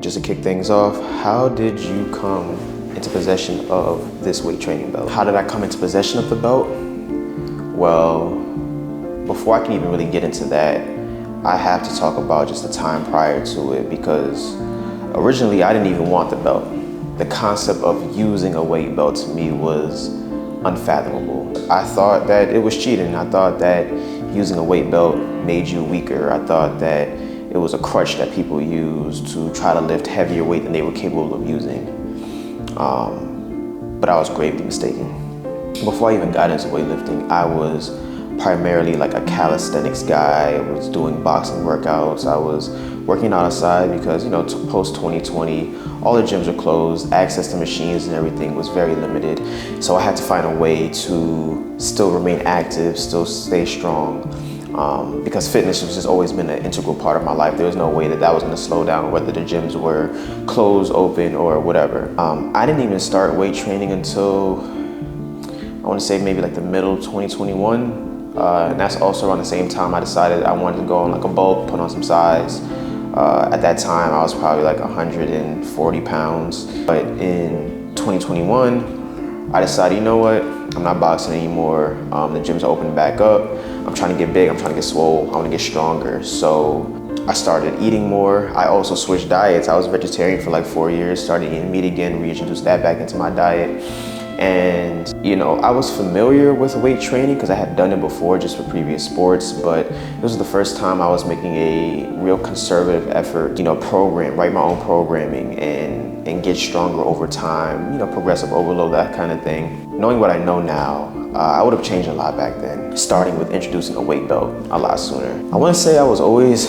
Just to kick things off, how did you come into possession of this weight training belt? How did I come into possession of the belt? Well, before I can even really get into that, I have to talk about just the time prior to it, because originally I didn't even want the belt. The concept of using a weight belt to me was unfathomable. I thought that it was cheating. I thought that using a weight belt made you weaker. I thought that it was a crutch that people used to try to lift heavier weight than they were capable of using. But I was gravely mistaken. Before I even got into weightlifting, I was primarily like a calisthenics guy. I was doing boxing workouts. I was working outside because, post 2020, all the gyms were closed. Access to machines and everything was very limited. So I had to find a way to still remain active, still stay strong. Because fitness has just always been an integral part of my life. There was no way that was going to slow down, whether the gyms were closed, open, or whatever. I didn't even start weight training until, I want to say maybe like the middle of 2021. And that's also around the same time I decided I wanted to go on like a bulk, put on some size. At that time, I was probably like 140 pounds. But in 2021, I decided, you know what? I'm not boxing anymore. The gyms are opening back up. I'm trying to get big, I'm trying to get swole, I want to get stronger. So I started eating more. I also switched diets. I was vegetarian for like 4 years, started eating meat again, reintroduced that back into my diet. And I was familiar with weight training because I had done it before just for previous sports, but this was the first time I was making a real conservative effort, write my own programming and get stronger over time, progressive overload, that kind of thing. Knowing what I know now, I would have changed a lot back then, starting with introducing a weight belt a lot sooner. I want to say I was always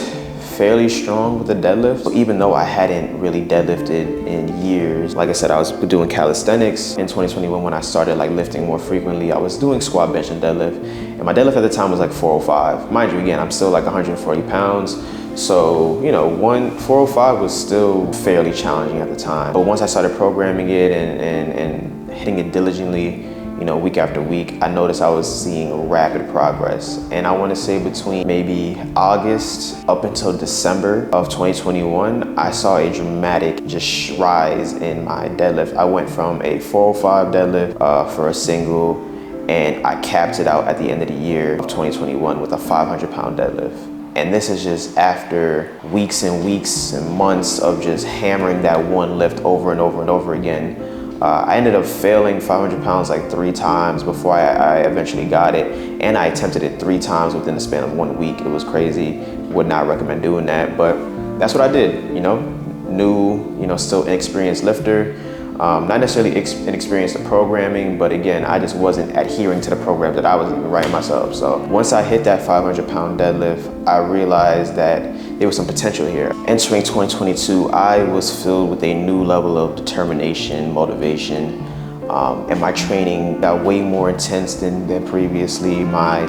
fairly strong with the deadlift, even though I hadn't really deadlifted in years. Like I said, I was doing calisthenics. In 2021, when I started lifting more frequently, I was doing squat, bench, and deadlift. And my deadlift at the time was 405. Mind you, again, I'm still 140 pounds. So, 405 was still fairly challenging at the time. But once I started programming it and hitting it diligently, week after week, I noticed I was seeing rapid progress. And I want to say between maybe August up until December of 2021, I saw a dramatic just rise in my deadlift. I went from a 405 deadlift for a single, and I capped it out at the end of the year of 2021 with a 500-pound deadlift. And this is just after weeks and weeks and months of just hammering that one lift over and over and over again. I ended up failing 500 pounds 3 times before I eventually got it. And I attempted it 3 times within the span of 1 week. It was crazy. Would not recommend doing that, but that's what I did, New, still inexperienced lifter. Not necessarily inexperienced in programming, but again, I just wasn't adhering to the program that I was even writing myself. So once I hit that 500-pound deadlift, I realized that there was some potential here. Entering 2022, I was filled with a new level of determination, motivation, and my training got way more intense than previously. My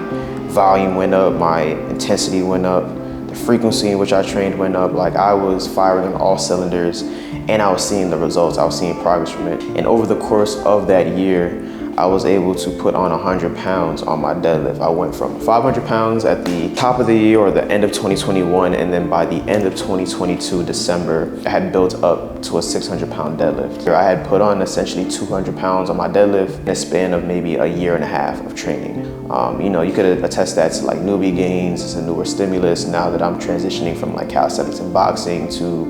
volume went up, my intensity went up, the frequency in which I trained went up. I was firing on all cylinders, and I was seeing the results. I was seeing progress from it. And over the course of that year, I was able to put on 100 pounds on my deadlift. I went from 500 pounds at the top of the year or the end of 2021, and then by the end of 2022, December, I had built up to a 600-pound deadlift. I had put on essentially 200 pounds on my deadlift in a span of maybe a year and a half of training. You could attest that to newbie gains. It's a newer stimulus now that I'm transitioning from calisthenics and boxing to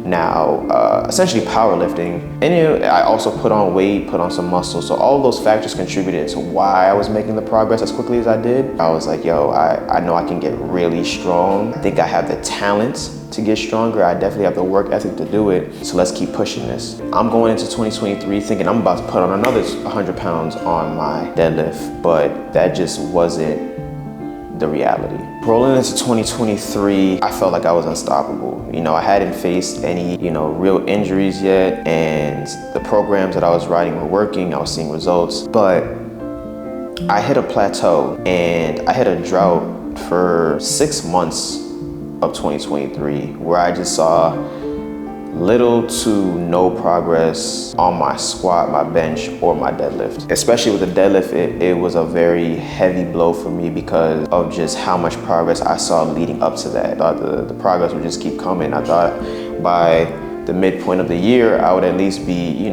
now essentially powerlifting. And I also put on weight, put on some muscle. So all of those factors contributed to why I was making the progress as quickly as I did. I was like, yo, I know I can get really strong. I think I have the talent to get stronger. I definitely have the work ethic to do it. So let's keep pushing this. I'm going into 2023 thinking I'm about to put on another 100 pounds on my deadlift, but that just wasn't the reality. Rolling into 2023, I felt like I was unstoppable. I hadn't faced any, real injuries yet, and the programs that I was writing were working. I was seeing results, but I hit a plateau, and I hit a drought for 6 months of 2023, where I just saw little to no progress on my squat, my bench, or my deadlift. Especially with the deadlift, it was a very heavy blow for me because of just how much progress I saw leading up to that. I thought the progress would just keep coming. I thought by the midpoint of the year, I would at least be,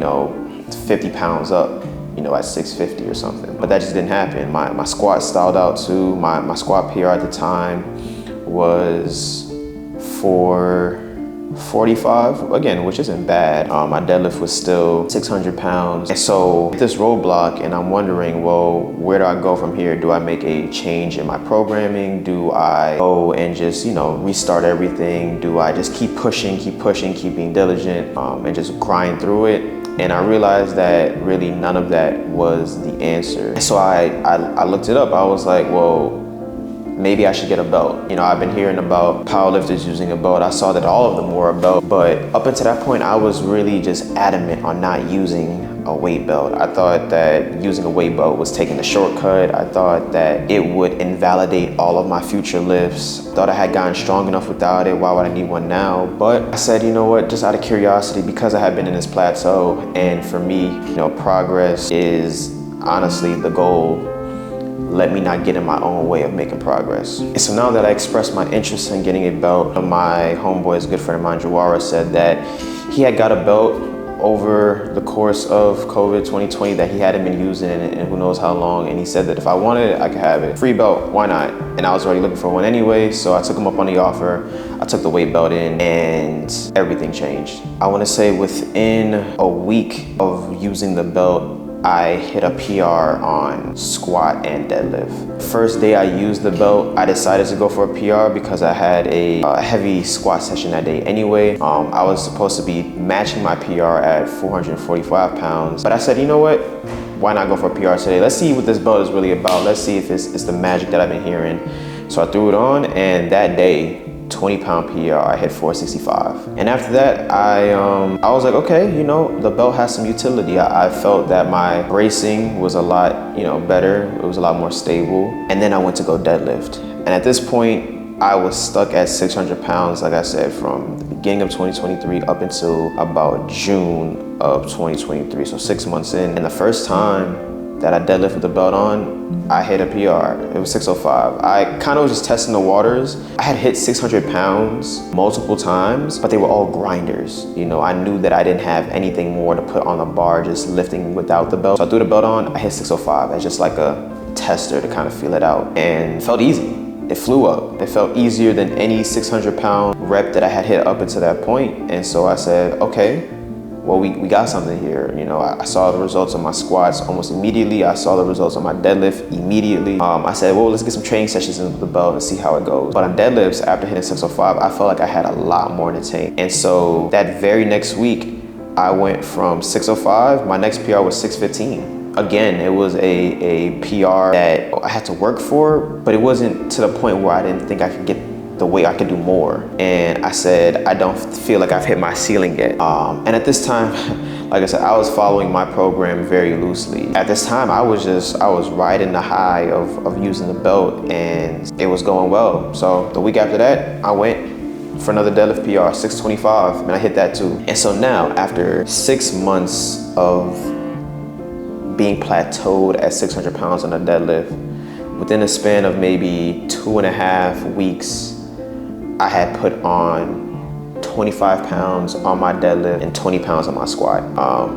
50 pounds up, at 650 or something. But that just didn't happen. My squat stalled out too. My squat PR at the time was 445, again, which isn't bad. My deadlift was still 600 pounds. And so this roadblock, and I'm wondering, well, where do I go from here? Do I make a change in my programming? Do I go and just, restart everything? Do I just keep pushing, keep being diligent, and just grind through it? And I realized that really none of that was the answer. So I looked it up. I was like, well, maybe I should get a belt. I've been hearing about powerlifters using a belt. I saw that all of them wore a belt, but up until that point, I was really just adamant on not using a weight belt. I thought that using a weight belt was taking the shortcut. I thought that it would invalidate all of my future lifts. I thought I had gotten strong enough without it. Why would I need one now? But I said, you know what, just out of curiosity, because I had been in this plateau, and for me, progress is honestly the goal. Let me not get in my own way of making progress. And so now that I expressed my interest in getting a belt, my homeboy's good friend of mine, Jawara, said that he had got a belt over the course of COVID 2020 that he hadn't been using in who knows how long. And he said that if I wanted it, I could have it. Free belt, why not? And I was already looking for one anyway, so I took him up on the offer. I took the weight belt in and everything changed. I wanna say within a week of using the belt, I hit a PR on squat and deadlift. First day I used the belt, I decided to go for a PR because I had a heavy squat session that day anyway. I was supposed to be matching my PR at 445 pounds, but I said, you know what? Why not go for a PR today? Let's see what this belt is really about. Let's see if it's the magic that I've been hearing. So I threw it on, and that day, 20-pound PR, I hit 465. And after that, I was like, okay, the belt has some utility. I felt that my bracing was a lot, better. It was a lot more stable. And then I went to go deadlift. And at this point, I was stuck at 600 pounds, like I said, from the beginning of 2023 up until about June of 2023. So 6 months in. And the first time that I deadlifted the belt on, I hit a PR. It was 605. I kind of was just testing the waters. I had hit 600 pounds multiple times, but they were all grinders. I knew that I didn't have anything more to put on the bar, just lifting without the belt. So I threw the belt on, I hit 605 as just like a tester to kind of feel it out, and it felt easy. It flew up. It felt easier than any 600-pound rep that I had hit up until that point. And so I said, okay, well, we got something here. I saw the results of my squats almost immediately. I saw the results of my deadlift immediately. I said, well, let's get some training sessions into the belt and see how it goes. But on deadlifts, after hitting 605, I felt like I had a lot more in the tank. And so that very next week, I went from 605, my next PR was 615. Again, it was a PR that I had to work for, but it wasn't to the point where I didn't think I could get the way I could do more. And I said, I don't feel like I've hit my ceiling yet. And at this time, like I said, I was following my program very loosely. At this time, I was riding the high of using the belt, and it was going well. So the week after that, I went for another deadlift PR, 625, and I hit that too. And so now, after 6 months of being plateaued at 600 pounds on a deadlift, within a span of maybe 2.5 weeks, I had put on 25 pounds on my deadlift and 20 pounds on my squat.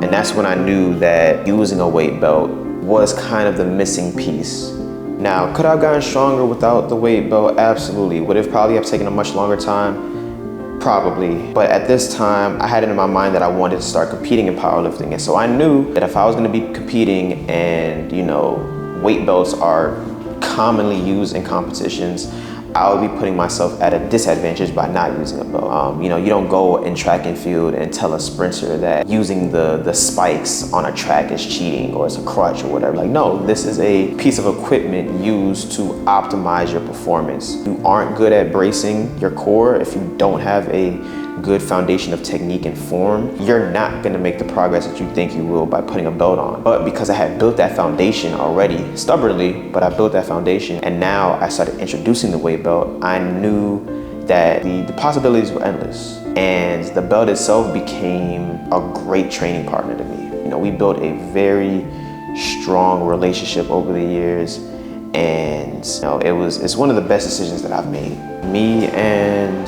And that's when I knew that using a weight belt was kind of the missing piece. Now, could I have gotten stronger without the weight belt? Absolutely. Would it probably have taken a much longer time? Probably. But at this time, I had it in my mind that I wanted to start competing in powerlifting. And so I knew that if I was gonna be competing, and weight belts are commonly used in competitions, I would be putting myself at a disadvantage by not using a belt. You don't go in track and field and tell a sprinter that using the spikes on a track is cheating or it's a crutch or whatever. Like, no, this is a piece of equipment used to optimize your performance. You aren't good at bracing your core if you don't have a good foundation of technique and form. You're not gonna make the progress that you think you will by putting a belt on. But because I had built that foundation already, stubbornly, but I built that foundation, and now I started introducing the weight belt, I knew that the possibilities were endless. And the belt itself became a great training partner to me. We built a very strong relationship over the years, and it's one of the best decisions that I've made. Me and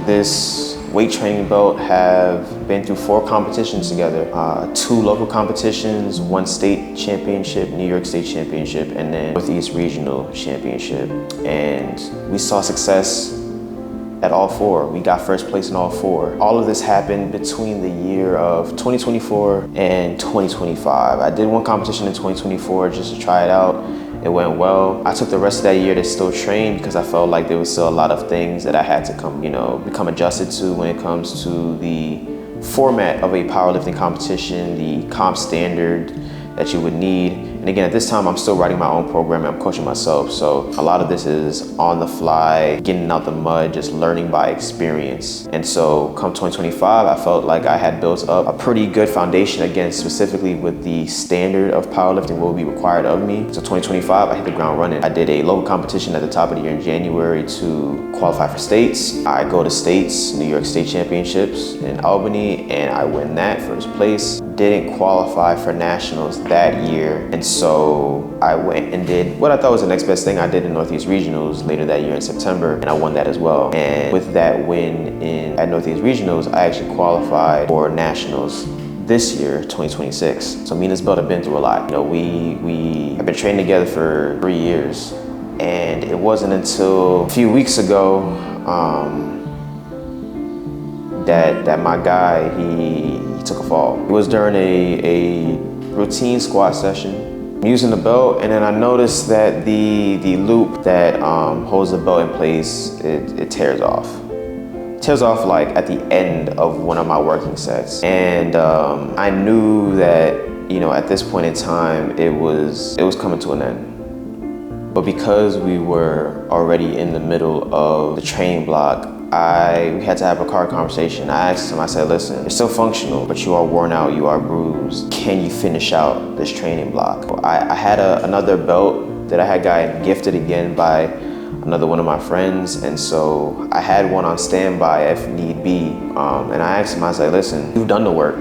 this weight training belt have been through 4 competitions together. 2 local competitions, 1 state championship, New York State Championship, and then Northeast Regional Championship. And we saw success at all 4. We got first place in all 4. All of this happened between the year of 2024 and 2025. I did 1 competition in 2024 just to try it out. It went well. I took the rest of that year to still train because I felt like there was still a lot of things that I had to become adjusted to when it comes to the format of a powerlifting competition, the comp standard that you would need. And again, at this time, I'm still writing my own program and I'm coaching myself. So a lot of this is on the fly, getting out the mud, just learning by experience. And so come 2025, I felt like I had built up a pretty good foundation, again, specifically with the standard of powerlifting, what would be required of me. So 2025, I hit the ground running. I did a local competition at the top of the year in January to qualify for states. I go to states, New York State Championships in Albany, and I win that first place. Didn't qualify for nationals that year, and so I went and did what I thought was the next best thing. I did in Northeast Regionals later that year in September, and I won that as well. And with that win at Northeast Regionals, I actually qualified for nationals this year, 2026. So me and this belt have been through a lot. We have been training together for 3 years, and it wasn't until a few weeks ago that my guy, he took a fall. It was during a routine squat session. I'm using the belt, and then I noticed that the loop that holds the belt in place, it tears off. It tears off like at the end of one of my working sets. And I knew that, at this point in time, it was coming to an end. But because we were already in the middle of the training block, we had to have a hard conversation. I asked him, I said, listen, you're still functional, but you are worn out, you are bruised. Can you finish out this training block? I had another belt that I had gotten gifted again by another one of my friends, and so I had one on standby if need be. And I asked him, I said, listen, you've done the work.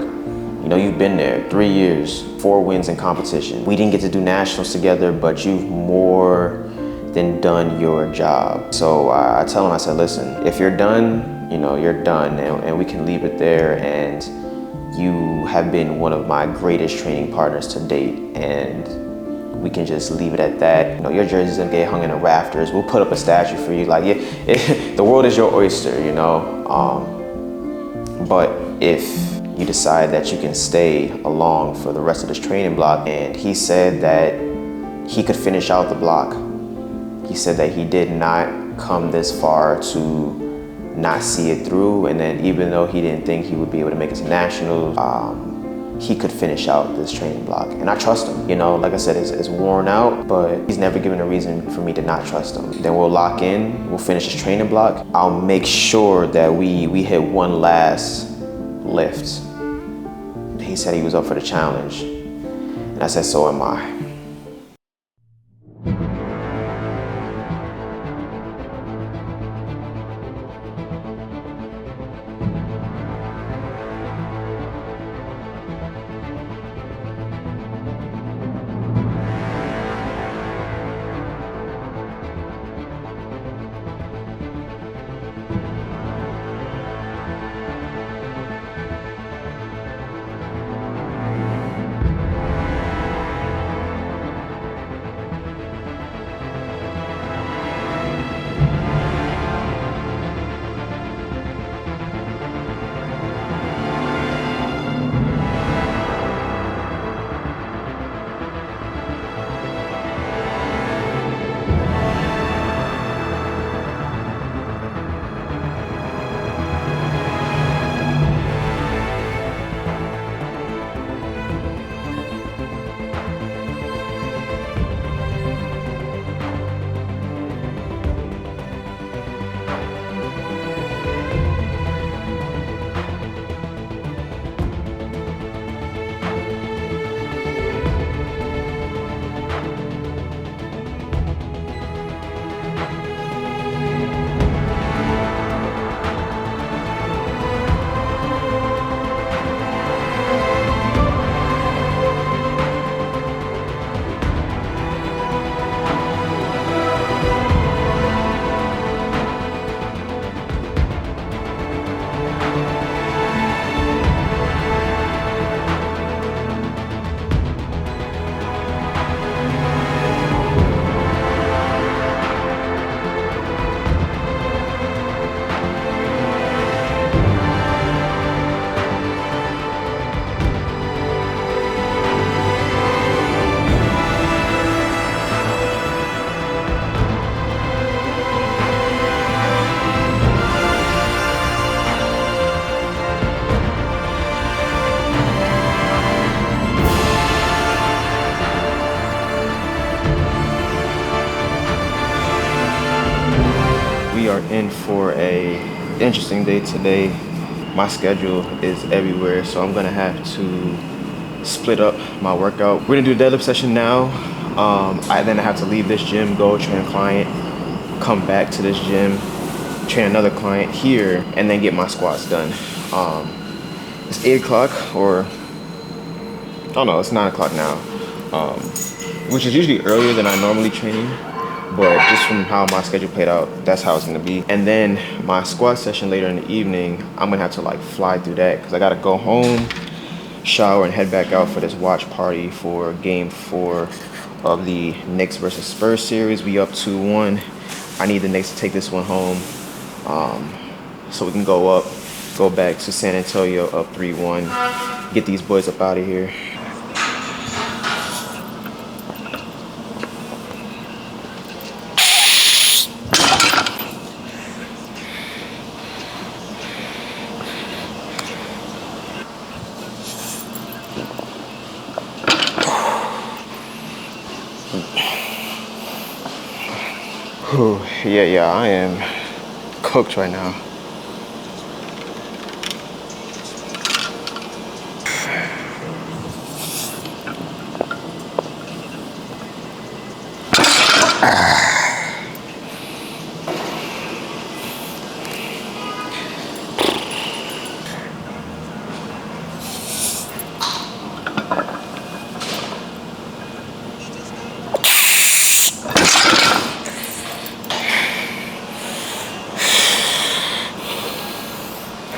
You've been there 3 years, 4 wins in competition. We didn't get to do nationals together, but you've more than done your job. So I tell him, I said, listen, if you're done, you're done, and we can leave it there. And you have been one of my greatest training partners to date, and we can just leave it at that. Your jersey's gonna get hung in the rafters. We'll put up a statue for you. Like, the world is your oyster, But if you decide that you can stay along for the rest of this training block, and he said that he could finish out the block. He said that he did not come this far to not see it through, and then even though he didn't think he would be able to make it to nationals, he could finish out this training block. And I trust him. Like I said, it's worn out, but he's never given a reason for me to not trust him. Then we'll lock in, we'll finish this training block. I'll make sure that we hit one last lift. He said he was up for the challenge, and I said, so am I. are in for a interesting day today. My schedule is everywhere, so I'm gonna have to split up my workout. We're gonna do a deadlift session now. I then have to leave this gym, go train a client, come back to this gym, train another client here, and then get my squats done. It's 8 o'clock, or oh no, it's 9 o'clock now, which is usually earlier than I normally train. But just from how my schedule played out, that's how it's gonna be. And then my squat session later in the evening, I'm gonna have to like fly through that because I gotta go home, shower, and head back out for this watch party for game 4 of the Knicks versus Spurs series. We up 2-1. I need the Knicks to take this one home, so we can go back to San Antonio up 3-1, get these boys up out of here. Whew, yeah, I am cooked right now.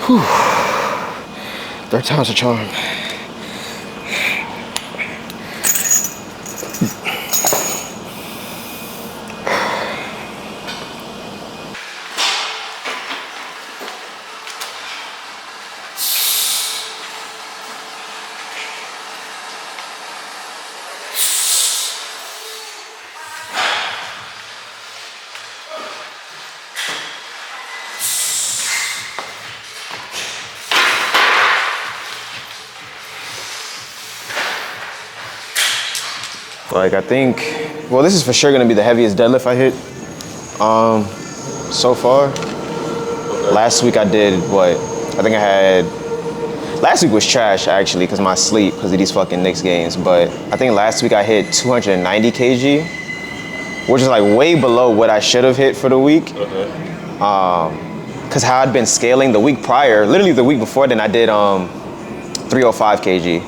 Whew. 3rd time's a charm. Like I think, well, this is for sure gonna be the heaviest deadlift I hit so far. Last week I did what? I think I had, last week was trash actually because of my sleep because of these fucking Knicks games. But I think last week I hit 290 kg, which is like way below what I should have hit for the week. Because how I'd been scaling the week prior, literally the week before then I did 305 kg.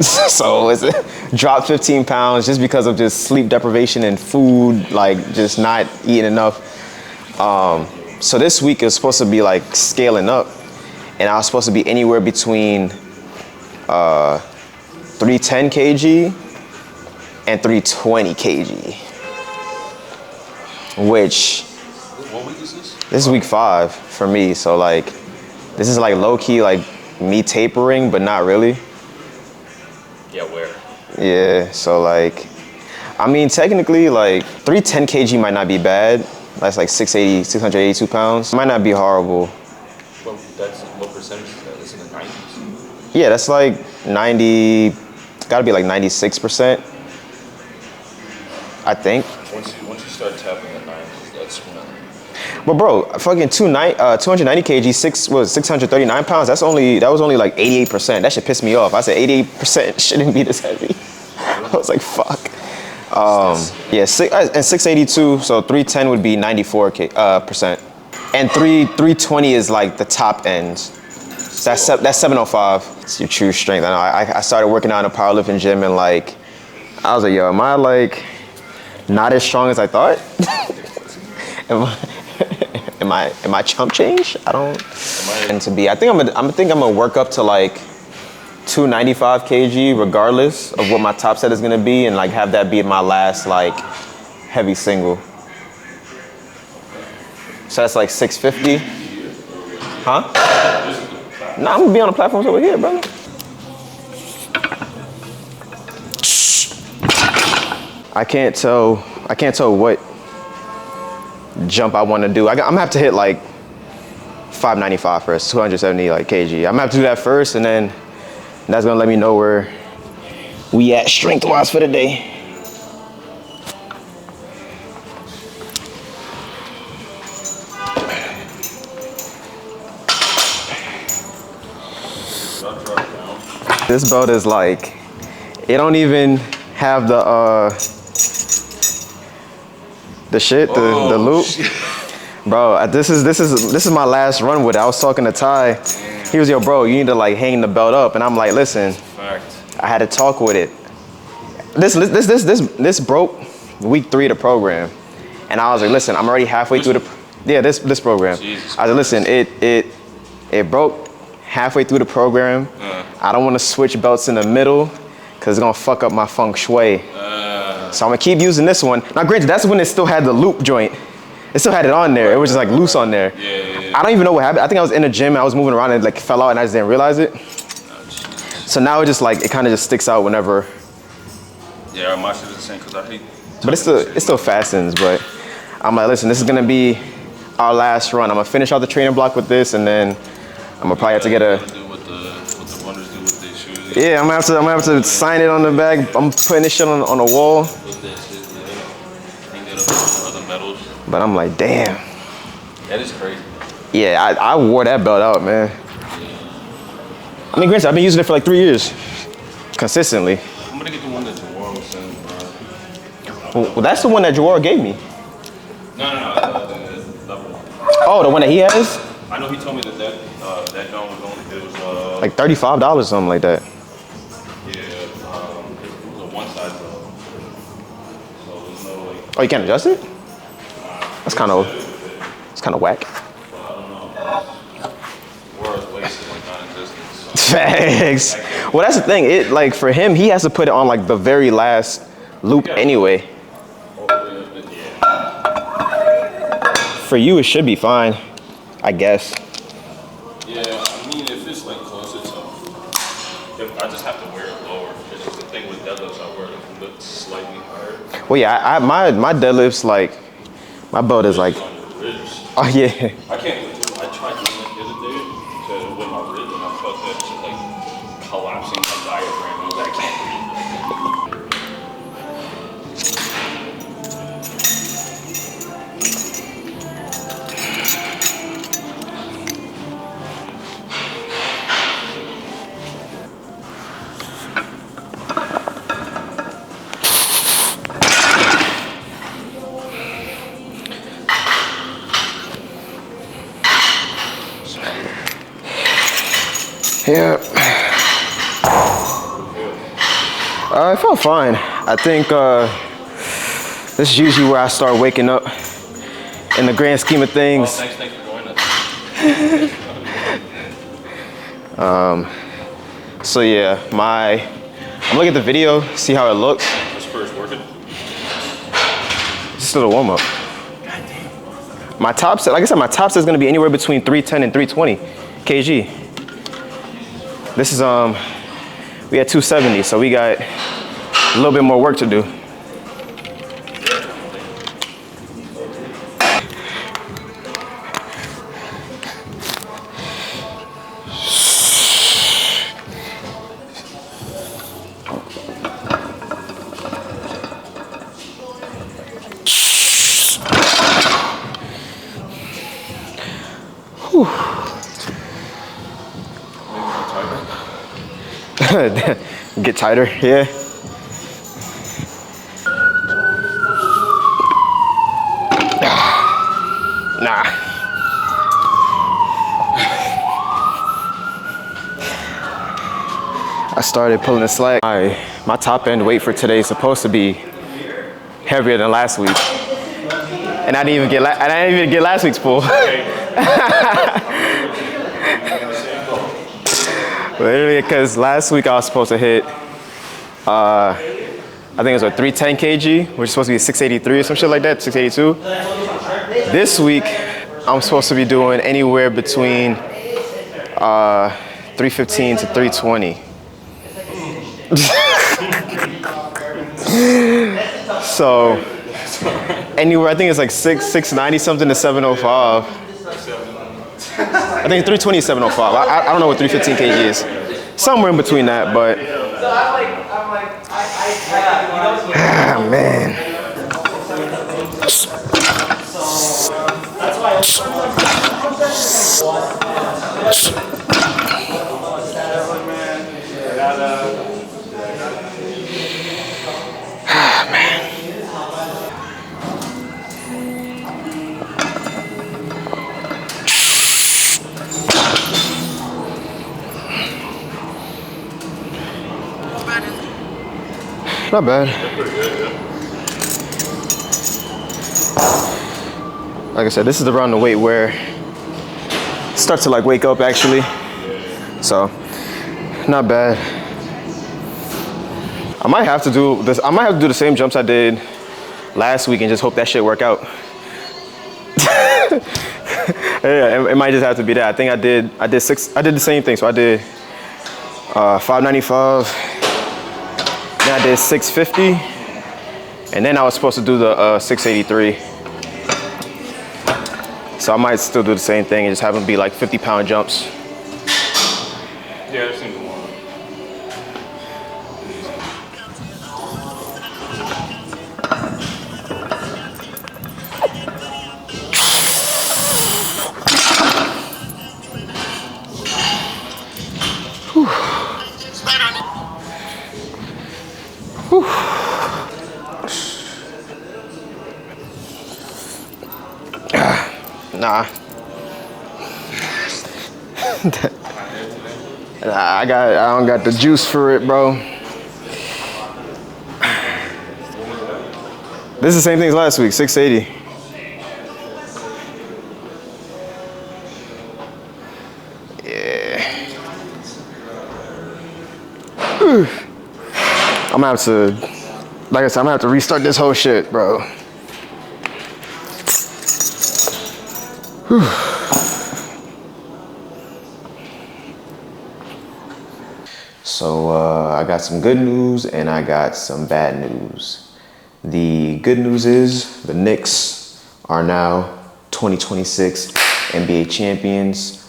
So it's dropped 15 pounds just because of just sleep deprivation and food, like just not eating enough. So this week is supposed to be like scaling up, and I was supposed to be anywhere between 310 kg and 320 kg, which, what week is this? This is week 5 for me. So like, this is like low key like me tapering, but not really. Yeah, where? Yeah, so like, I mean, technically, like, 310 kg might not be bad. That's like 682 pounds. Might not be horrible. Well, that's, what percentage is that? It's in the 90s? Yeah, that's like 90, gotta be like 96%, I think. Once you start tapping the 90s, that's when... But bro, fucking 290 kg, 639 pounds, that was only like 88%. That shit pissed me off. I said 88% shouldn't be this heavy. I was like, fuck. Yeah, and 682, so 310 would be 94%. And 320 is like the top end. That's 705. It's your true strength. I know. I started working out in a powerlifting gym and like, I was like, yo, am I like not as strong as I thought? Am I chump change? I don't. And to be, I think I'm gonna work up to like 295 kg regardless of what my top set is gonna be, and like have that be my last like heavy single. So that's like 650. Huh? Nah, I'm gonna be on the platforms over here, brother. I can't tell what jump I want to do. I'm gonna have to hit like 595 first, 270 like kg. I'm gonna have to do that first, and then that's gonna let me know where we at strength-wise for the day. This belt is like, it don't even have the shit, the loop. Shit. Bro, this is my last run with it. I was talking to Ty. He was, yo, bro, you need to like hang the belt up. And I'm like, listen, Fact. I had to talk with it. This broke week 3 of the program. And I was like, listen, I'm already halfway through this program. Jesus I was like, listen, it broke halfway through the program. I don't want to switch belts in the middle because it's gonna fuck up my feng shui. So I'm gonna keep using this one. Now granted, that's when it still had the loop joint. It still had it on there. It was just like loose on there. Yeah. I don't even know what happened. I think I was in the gym, I was moving around and it like fell out and I just didn't realize it. So now it just like, it kind of just sticks out whenever. Yeah, my shit is the same because I hate. But it still fastens, but I'm like, listen, this is gonna be our last run. I'm gonna finish out the training block with this and then I'm gonna probably have to get a. Do what the runners do with their shoes. Yeah, I'm gonna have to sign it on the bag. I'm putting this shit on the wall. With that shit, yeah. Hang it up with other medals. But I'm like, damn. That is crazy. Yeah, I wore that belt out, man. I mean, granted, I've been using it for like 3 years, consistently. I'm gonna get the one that Jawar was saying, bro. Well, that's the one that Jawar gave me. No, the one. Oh, the one that he has? I know he told me that gun was only, it was Like $35 or something like that. yeah, it was a one size belt. So there's no like. Oh, you can't adjust it? That's kind of whack. I don't know. Whereas waist is like non-existent. So. Thanks. Well, that's the thing. It like for him, he has to put it on like the very last loop anyway. For you, it should be fine, I guess. Yeah, I mean, if it's like closer to, if I just have to wear it lower. Because the thing with deadlifts, I wear it slightly higher. Well, yeah, my deadlifts like my belt is like. On your ribs. Oh yeah. I can't. I tried doing it the other day with my ribs, and I felt that shit like collapsing my diaphragm. I was like, I can't breathe. Yeah. It felt fine. I think this is usually where I start waking up in the grand scheme of things. Oh, thanks for joining us. So yeah, I'm looking at the video, see how it looks. This first working. It's still a warm up. My top set, like I said, my top set is gonna be anywhere between 310 and 320 kg. This is we had 270, so we got a little bit more work to do. Get tighter, yeah. Nah. I started pulling the slack. My top end weight for today is supposed to be heavier than last week, and I didn't even get last week's pull. Literally, because last week I was supposed to hit, I think it was 310 kg, which is supposed to be 683 or some shit like that, 682. This week, I'm supposed to be doing anywhere between 315 to 320. So, anywhere, I think it's like 690 something to 705. I think 320 is 705. I don't know what 315 kg is. Somewhere in between that, but. Ah, man. not bad. Pretty good, yeah. Like I said, this is around the weight where it starts to like wake up actually. So, not bad. I might have to do this. I might have to do the same jumps I did last week and just hope that shit work out. Yeah, it might just have to be that. I think I did the same thing. So I did 595, then I did 650, and then I was supposed to do the 683. So I might still do the same thing and just have them be like 50-pound jumps. Yeah, that seems more. Nah. I don't got the juice for it, bro. This is the same thing as last week, 680. Yeah. I'm gonna have to, like I said, I'm gonna have to restart this whole shit, bro. So I got some good news and I got some bad news. The good news is the Knicks are now 2026 NBA champions.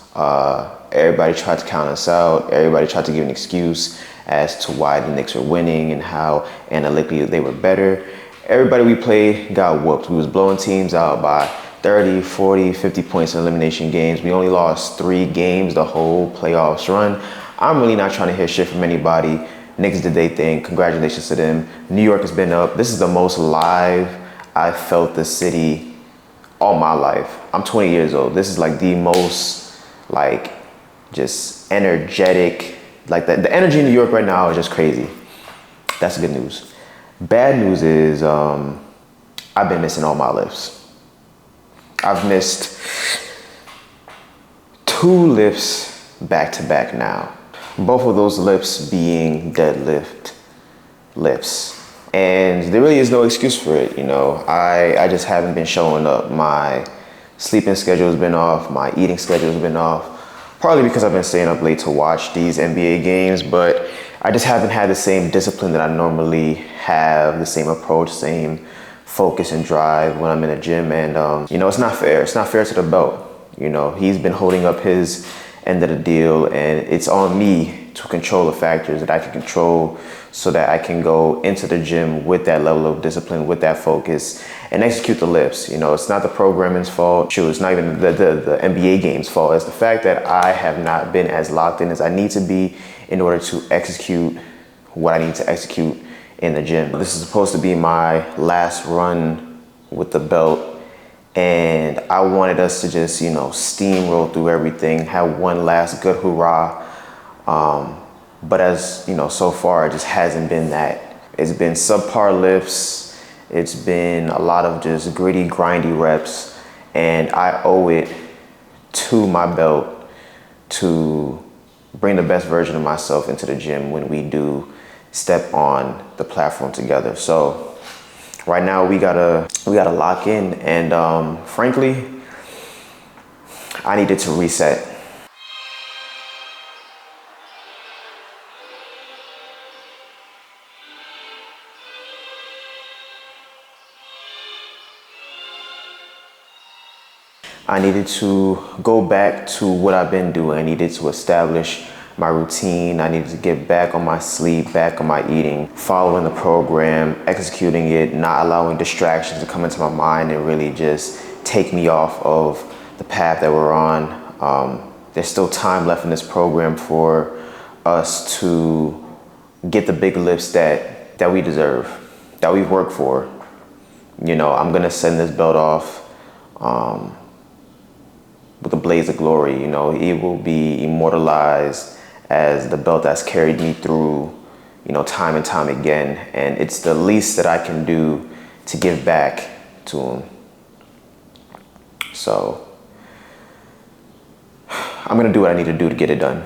Everybody tried to count us out. Everybody tried to give an excuse as to why the Knicks were winning and how analytically they were better. Everybody we played got whooped. We was blowing teams out by 30, 40, 50 points in elimination games. We only lost 3 games the whole playoffs run. I'm really not trying to hear shit from anybody. Knicks did their thing. Congratulations to them. New York has been up. This is the most live I've felt the city all my life. I'm 20 years old. This is like the most like just energetic. Like the energy in New York right now is just crazy. That's good news. Bad news is I've been missing all my lifts. I've missed 2 lifts back to back now. Both of those lifts being deadlift lifts. And there really is no excuse for it, you know. I just haven't been showing up. My sleeping schedule has been off, my eating schedule has been off. Partly because I've been staying up late to watch these NBA games, but I just haven't had the same discipline that I normally have, the same approach, same focus and drive when I'm in the gym. And, you know, it's not fair. It's not fair to the belt. You know, he's been holding up his end of the deal, and it's on me to control the factors that I can control so that I can go into the gym with that level of discipline, with that focus, and execute the lifts. You know, it's not the programming's fault. Shoot, it's not even the NBA game's fault. It's the fact that I have not been as locked in as I need to be in order to execute what I need to execute in the gym. This is supposed to be my last run with the belt. And I wanted us to just, you know, steamroll through everything, have one last good hurrah. But as, you know, so far, it just hasn't been that. It's been subpar lifts. It's been a lot of just gritty, grindy reps. And I owe it to my belt to bring the best version of myself into the gym when we do step on the platform together. So right now we gotta lock in, and frankly, I needed to reset. I needed to go back to what I've been doing. I needed to establish my routine. I needed to get back on my sleep, back on my eating, following the program, executing it, not allowing distractions to come into my mind and really just take me off of the path that we're on. There's still time left in this program for us to get the big lifts that we deserve, that we've worked for. You know, I'm gonna send this belt off with a blaze of glory. You know, it will be immortalized as the belt that's carried me through, time and time again. And it's the least that I can do to give back to them. So I'm gonna do what I need to do to get it done.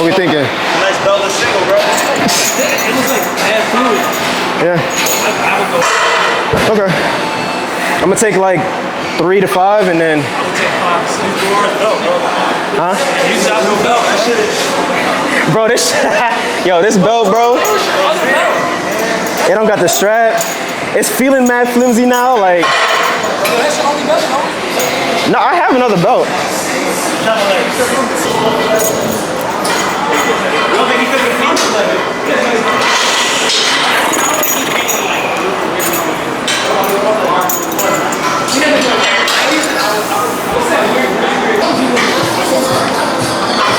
What we thinking? Nice belted single, bro. It looks like bad fluid. Yeah. I would go. Okay. I'm gonna take like 3 to 5 and then. I would take 5. Use the word belt, bro. Huh? Use that no belt. That shit is. Bro, this this belt, bro. It don't got the strap. It's feeling mad flimsy now. Like. That's your only belt, No, I have another belt. You don't think he could have been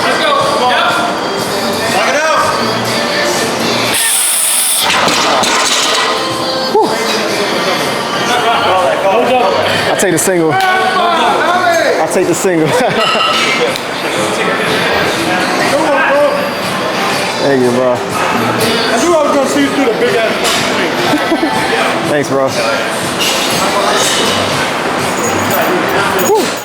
Let's go. Knock it out. I'll take the single. I'll take the single. Thank you, bro. I knew I was gonna see you through the big ass Thanks, bro. Whew.